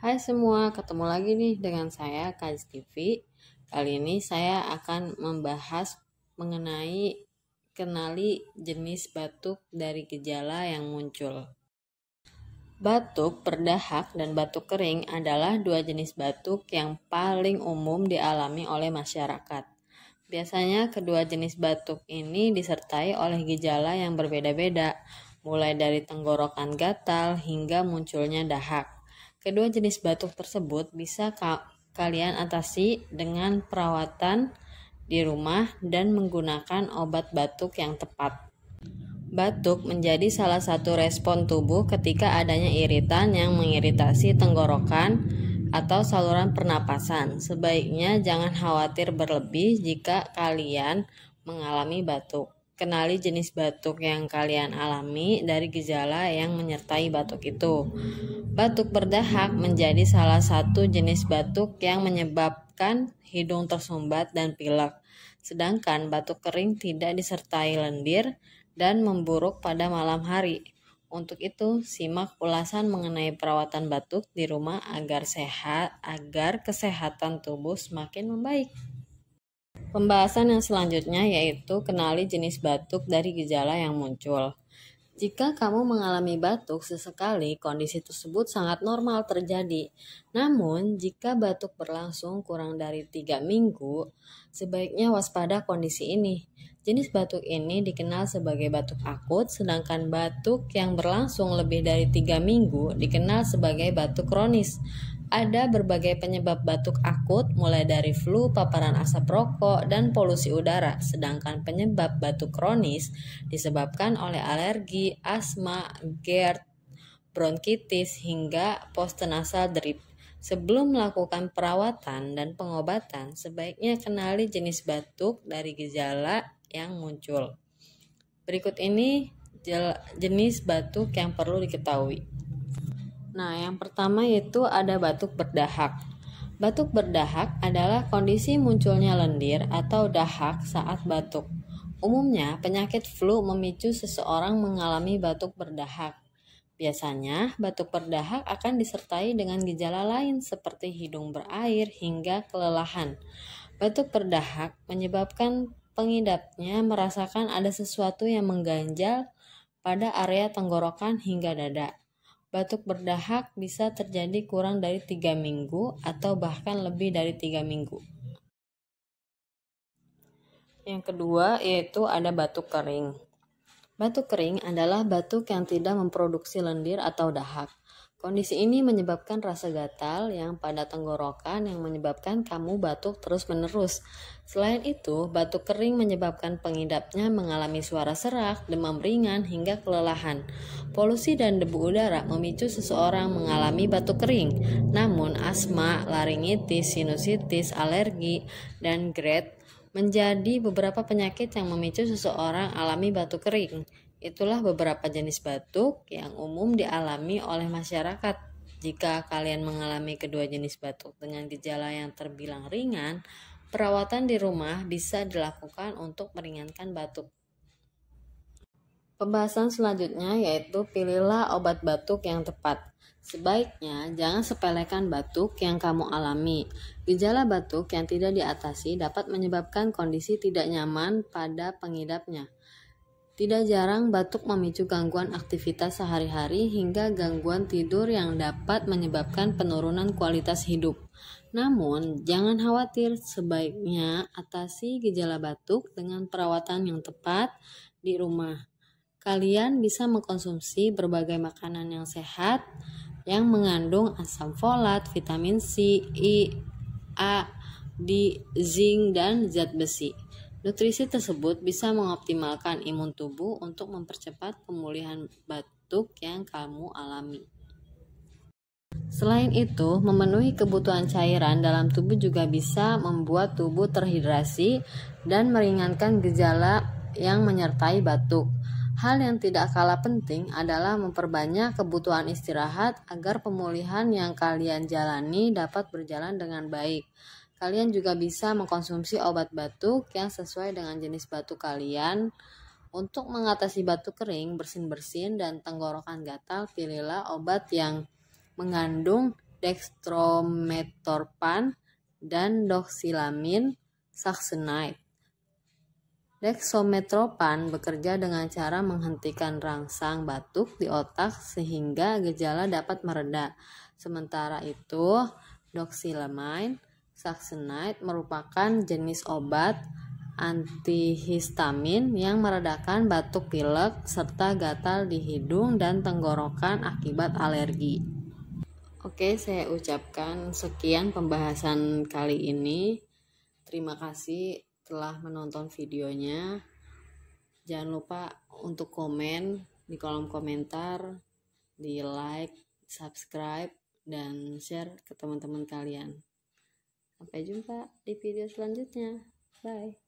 Hai semua, ketemu lagi nih dengan saya Kak TV. Kali ini saya akan membahas mengenai kenali jenis batuk dari gejala yang muncul. Batuk berdahak dan batuk kering adalah dua jenis batuk yang paling umum dialami oleh masyarakat. Biasanya kedua jenis batuk ini disertai oleh gejala yang berbeda-beda, mulai dari tenggorokan gatal hingga munculnya dahak. Kedua jenis batuk tersebut bisa kalian atasi dengan perawatan di rumah dan menggunakan obat batuk yang tepat. Batuk menjadi salah satu respon tubuh ketika adanya iritan yang mengiritasi tenggorokan atau saluran pernapasan. Sebaiknya jangan khawatir berlebih jika kalian mengalami batuk. Kenali jenis batuk yang kalian alami dari gejala yang menyertai batuk itu. Batuk berdahak menjadi salah satu jenis batuk yang menyebabkan hidung tersumbat dan pilek. Sedangkan batuk kering tidak disertai lendir dan memburuk pada malam hari. Untuk itu, simak ulasan mengenai perawatan batuk di rumah agar kesehatan tubuh semakin membaik. Pembahasan yang selanjutnya yaitu kenali jenis batuk dari gejala yang muncul. Jika kamu mengalami batuk sesekali, kondisi tersebut sangat normal terjadi. Namun, jika batuk berlangsung kurang dari 3 minggu, sebaiknya waspada kondisi ini. Jenis batuk ini dikenal sebagai batuk akut, sedangkan batuk yang berlangsung lebih dari 3 minggu dikenal sebagai batuk kronis. Ada berbagai penyebab batuk akut, mulai dari flu, paparan asap rokok, dan polusi udara. Sedangkan penyebab batuk kronis disebabkan oleh alergi, asma, GERD, bronkitis, hingga postnasal drip. Sebelum melakukan perawatan dan pengobatan, sebaiknya kenali jenis batuk dari gejala yang muncul. Berikut ini jenis batuk yang perlu diketahui. Nah, yang pertama yaitu ada batuk berdahak. Batuk berdahak adalah kondisi munculnya lendir atau dahak saat batuk. Umumnya, penyakit flu memicu seseorang mengalami batuk berdahak. Biasanya, batuk berdahak akan disertai dengan gejala lain seperti hidung berair hingga kelelahan. Batuk berdahak menyebabkan pengidapnya merasakan ada sesuatu yang mengganjal pada area tenggorokan hingga dada. Batuk berdahak bisa terjadi kurang dari 3 minggu atau bahkan lebih dari 3 minggu. Yang kedua yaitu ada batuk kering. Batuk kering adalah batuk yang tidak memproduksi lendir atau dahak. Kondisi ini menyebabkan rasa gatal yang pada tenggorokan yang menyebabkan kamu batuk terus-menerus. Selain itu, batuk kering menyebabkan pengidapnya mengalami suara serak, demam ringan, hingga kelelahan. Polusi dan debu udara memicu seseorang mengalami batuk kering. Namun, asma, laringitis, sinusitis, alergi, dan GERD menjadi beberapa penyakit yang memicu seseorang alami batuk kering. Itulah beberapa jenis batuk yang umum dialami oleh masyarakat. Jika kalian mengalami kedua jenis batuk dengan gejala yang terbilang ringan, perawatan di rumah bisa dilakukan untuk meringankan batuk. Pembahasan selanjutnya yaitu pilihlah obat batuk yang tepat. Sebaiknya jangan sepelekan batuk yang kamu alami. Gejala batuk yang tidak diatasi dapat menyebabkan kondisi tidak nyaman pada pengidapnya. Tidak jarang batuk memicu gangguan aktivitas sehari-hari hingga gangguan tidur yang dapat menyebabkan penurunan kualitas hidup. Namun, jangan khawatir, sebaiknya atasi gejala batuk dengan perawatan yang tepat di rumah. Kalian bisa mengkonsumsi berbagai makanan yang sehat yang mengandung asam folat, vitamin C, I, A, D, zinc, dan zat besi. Nutrisi tersebut bisa mengoptimalkan imun tubuh untuk mempercepat pemulihan batuk yang kamu alami. Selain itu, memenuhi kebutuhan cairan dalam tubuh juga bisa membuat tubuh terhidrasi dan meringankan gejala yang menyertai batuk. Hal yang tidak kalah penting adalah memperbanyak kebutuhan istirahat agar pemulihan yang kalian jalani dapat berjalan dengan baik. Kalian juga bisa mengkonsumsi obat batuk yang sesuai dengan jenis batuk kalian. Untuk mengatasi batuk kering, bersin-bersin, dan tenggorokan gatal, pilihlah obat yang mengandung dextrometorphan, dan doxylamine succinate. Dextrometorphan bekerja dengan cara menghentikan rangsang batuk di otak sehingga gejala dapat mereda. Sementara itu, doxylamine succinate merupakan jenis obat antihistamin yang meredakan batuk pilek serta gatal di hidung dan tenggorokan akibat alergi. Oke, saya ucapkan sekian pembahasan kali ini. Terima kasih telah menonton videonya. Jangan lupa untuk komen di kolom komentar, di like, subscribe, dan share ke teman-teman kalian. Sampai jumpa di video selanjutnya. Bye.